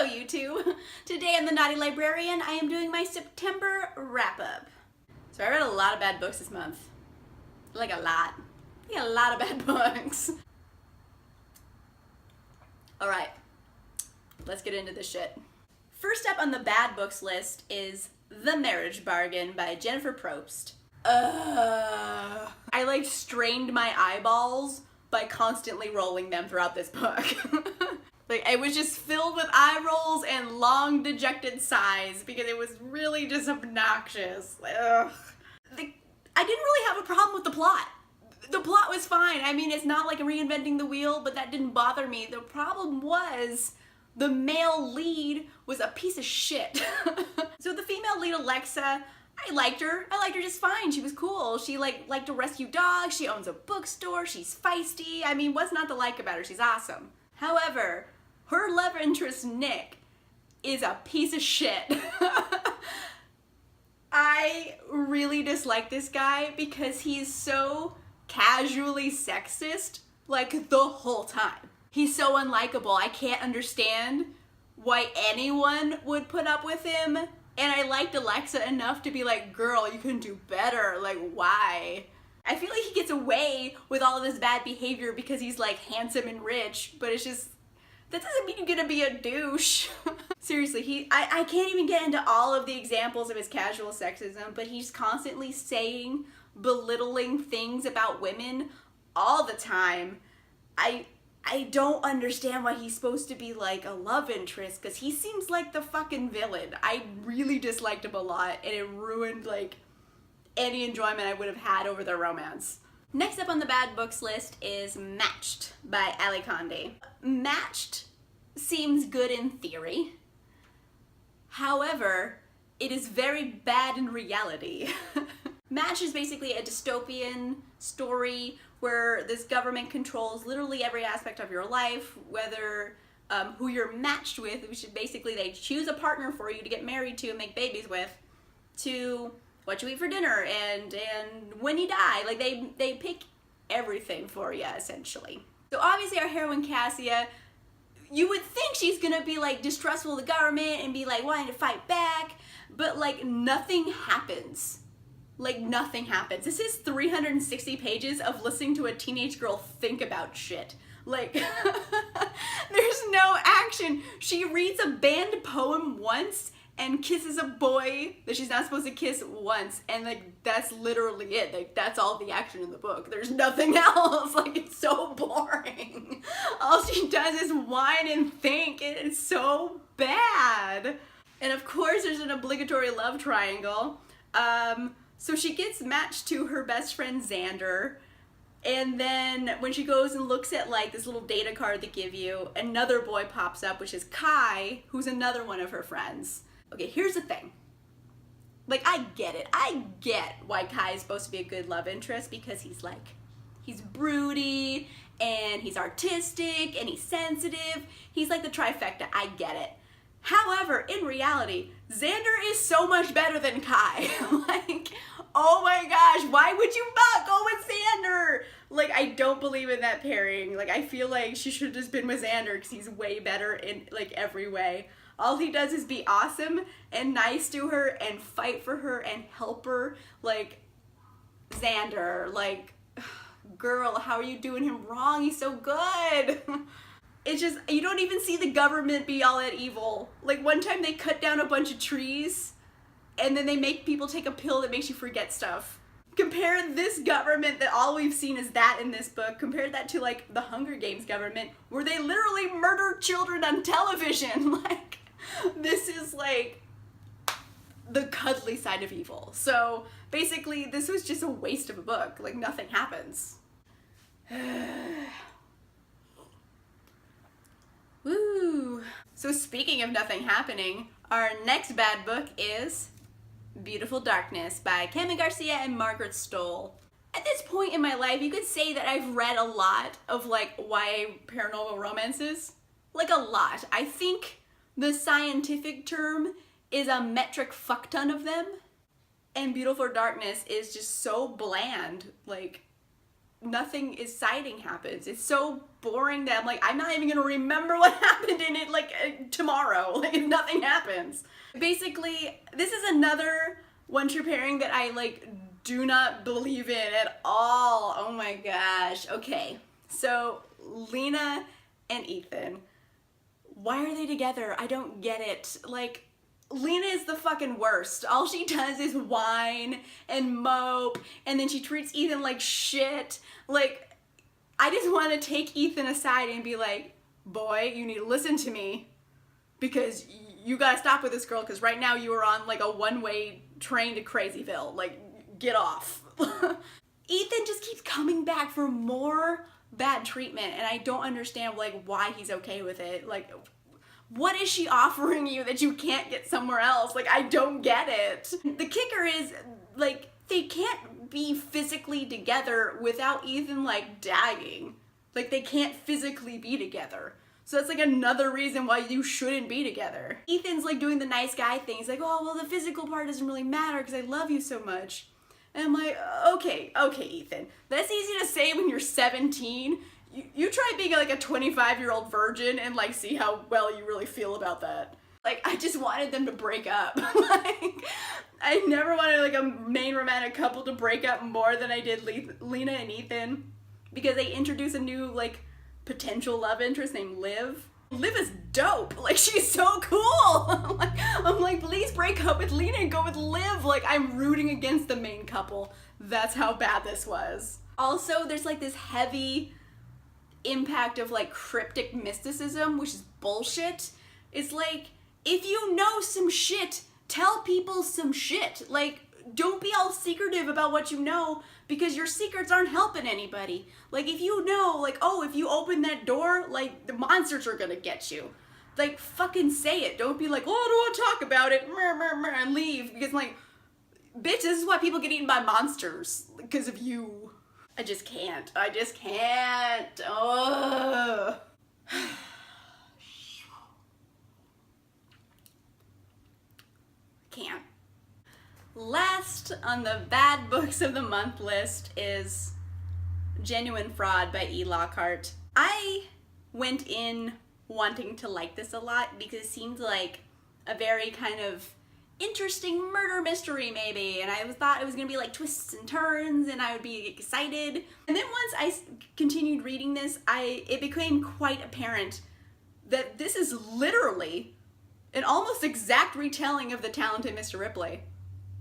Hello YouTube! Today on the Naughty Librarian I am doing my September wrap-up. So I read a lot of bad books this month. Like a lot. A lot of bad books. Alright, let's get into this shit. First up on the bad books list is The Marriage Bargain by Jennifer Probst. I like strained my eyeballs by constantly rolling them throughout this book. Like, it was just filled with eye rolls and long dejected sighs because it was really just obnoxious. Ugh. I didn't really have a problem with the plot. The plot was fine. I mean, it's not like reinventing the wheel, but that didn't bother me. The problem was the male lead was a piece of shit. So the female lead, Alexa, I liked her. I liked her just fine. She was cool. She liked to rescue dogs. She owns a bookstore. She's feisty. I mean, what's not to like about her? She's awesome. However, her love interest, Nick, is a piece of shit. I really dislike this guy because he's so casually sexist, like, the whole time. He's so unlikable. I can't understand why anyone would put up with him. And I liked Alexa enough to be like, girl, you can do better. Like, why? I feel like he gets away with all of this bad behavior because he's like handsome and rich, but it's just, that doesn't mean you're gonna be a douche. Seriously, I can't even get into all of the examples of his casual sexism, but he's constantly saying belittling things about women all the time. I don't understand why he's supposed to be like a love interest, because he seems like the fucking villain. I really disliked him a lot, and it ruined like any enjoyment I would have had over their romance. Next up on the bad books list is Matched by Ali Condé. Matched seems good in theory. However, it is very bad in reality. Matched is basically a dystopian story where this government controls literally every aspect of your life, whether who you're matched with, which is basically they choose a partner for you to get married to and make babies with, to what you eat for dinner and when you die. Like, they pick everything for you, essentially. So obviously our heroine Cassia, you would think she's gonna be like distrustful of the government and be like wanting to fight back, but like nothing happens. Like, nothing happens. This is 360 pages of listening to a teenage girl think about shit. Like, there's no action. She reads a banned poem once and kisses a boy that she's not supposed to kiss once, and like, that's literally it. Like, that's all the action in the book. There's nothing else. Like, it's so boring. All she does is whine and think, and it's so bad. And of course, there's an obligatory love triangle. So she gets matched to her best friend Xander, and then when she goes and looks at like this little data card they give you, another boy pops up, which is Kai, who's another one of her friends. Okay, here's the thing. Like, I get it. I get why Kai is supposed to be a good love interest, because he's broody, and he's artistic, and he's sensitive. He's like the trifecta. I get it. However, in reality, Xander is so much better than Kai. Like, oh my gosh, why would you not go with Xander? Like, I don't believe in that pairing. Like, I feel like she should have just been with Xander because he's way better in, like, every way. All he does is be awesome and nice to her and fight for her and help her. Like, Xander, like, girl, how are you doing him wrong? He's so good. It's just, you don't even see the government be all that evil. Like, one time they cut down a bunch of trees, and then they make people take a pill that makes you forget stuff. Compare this government that all we've seen is that in this book, compare that to, like, the Hunger Games government, where they literally murder children on television. Like, this is, like, the cuddly side of evil. So, basically, this was just a waste of a book. Like, nothing happens. Woo! So speaking of nothing happening, our next bad book is Beautiful Darkness by Cameron Garcia and Margaret Stoll. At this point in my life, you could say that I've read a lot of like YA paranormal romances. Like, a lot. I think the scientific term is a metric fuck ton of them. And Beautiful Darkness is just so bland. Like, nothing exciting happens. It's so boring that I'm like, I'm not even gonna remember what happened in it like tomorrow, like if nothing happens. Basically, this is another One True Pairing that I like do not believe in at all. Oh my gosh. Okay, so Lena and Ethan, why are they together? I don't get it. Like, Lena is the fucking worst. All she does is whine and mope, and then she treats Ethan like shit. Like, I just want to take Ethan aside and be like, boy, you need to listen to me, because you gotta stop with this girl, because right now you are on like a one-way train to Crazyville. Like, get off. Ethan just keeps coming back for more bad treatment, and I don't understand like why he's okay with it. Like, what is she offering you that you can't get somewhere else? Like, I don't get it. The kicker is, like, they can't be physically together without Ethan like dying. Like, they can't physically be together. So that's like another reason why you shouldn't be together. Ethan's like doing the nice guy thing. He's like, oh, well, the physical part doesn't really matter because I love you so much. And I'm like, okay, Ethan. That's easy to say when you're 17. You try being like a 25-year-old virgin and like see how well you really feel about that. Like, I just wanted them to break up. Like, I never wanted like a main romantic couple to break up more than I did Lena and Ethan, because they introduce a new like potential love interest named Liv. Liv is dope. Like, she's so cool. I'm like, please break up with Lena and go with Liv. Like, I'm rooting against the main couple. That's how bad this was. Also, there's like this heavy impact of like cryptic mysticism, which is bullshit. It's like, if you know some shit, tell people some shit. Like, don't be all secretive about what you know, because your secrets aren't helping anybody. Like, if you know, like, oh, if you open that door, like, the monsters are gonna get you. Like, fucking say it. Don't be like, oh, I don't want to talk about it, and leave. Because, like, bitch, this is why people get eaten by monsters. Because of you. I just can't. Ugh. Can't. Last on the bad books of the month list is Genuine Fraud by E. Lockhart. I went in wanting to like this a lot because it seemed like a very kind of interesting murder mystery maybe, and I thought it was gonna be like twists and turns and I would be excited. And then once I continued reading this, it became quite apparent that this is literally an almost exact retelling of The Talented Mr. Ripley,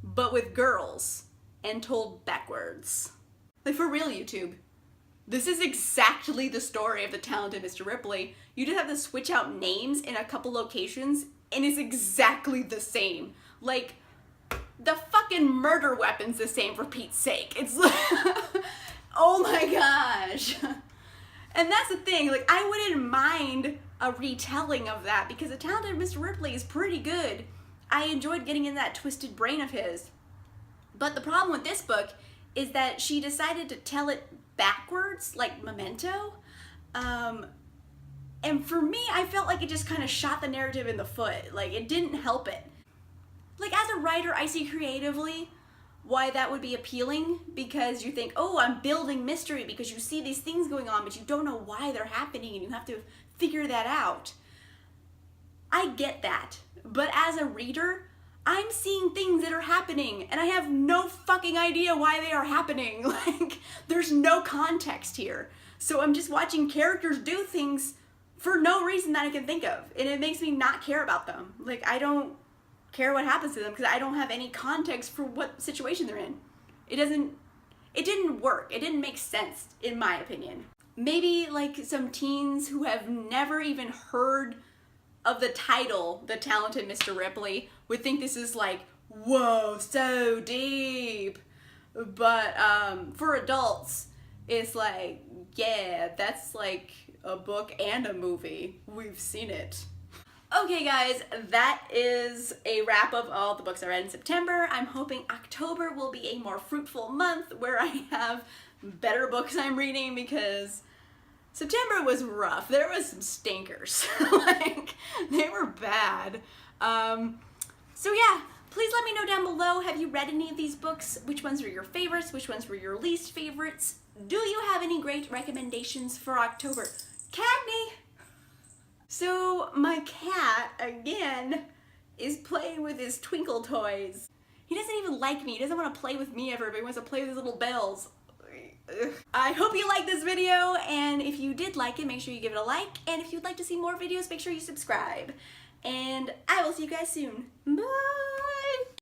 but with girls and told backwards. Like, for real, YouTube. This is exactly the story of The Talented Mr. Ripley. You just have to switch out names in a couple locations and it's exactly the same. Like, the fucking murder weapon's the same, for Pete's sake. It's like, oh my gosh. And that's the thing, like, I wouldn't mind a retelling of that because The Talented Mr. Ripley is pretty good. I enjoyed getting in that twisted brain of his. But the problem with this book is that she decided to tell it backwards, like Memento. And for me, I felt like it just kind of shot the narrative in the foot. Like, it didn't help it. Like, as a writer, I see creatively why that would be appealing, because you think, oh, I'm building mystery because you see these things going on, but you don't know why they're happening and you have to figure that out. I get that. But as a reader, I'm seeing things that are happening and I have no fucking idea why they are happening. Like, there's no context here. So I'm just watching characters do things for no reason that I can think of. And it makes me not care about them. Like, I don't care what happens to them because I don't have any context for what situation they're in. It didn't work. It didn't make sense, in my opinion. Maybe like some teens who have never even heard of the title, The Talented Mr. Ripley, would think this is like, whoa, so deep. But for adults, it's like, yeah, that's like a book and a movie. We've seen it. Okay guys, that is a wrap of all the books I read in September. I'm hoping October will be a more fruitful month where I have better books I'm reading, because September was rough. There was some stinkers. Like, they were bad. So yeah, please let me know down below, have you read any of these books? Which ones were your favorites? Which ones were your least favorites? do you have any great recommendations for October? Cagney! So my cat, again, is playing with his twinkle toys. He doesn't even like me. He doesn't want to play with me ever, but he wants to play with his little bells. Ugh. I hope you liked this video, and if you did like it, make sure you give it a like, and if you'd like to see more videos, make sure you subscribe. And I will see you guys soon. Bye!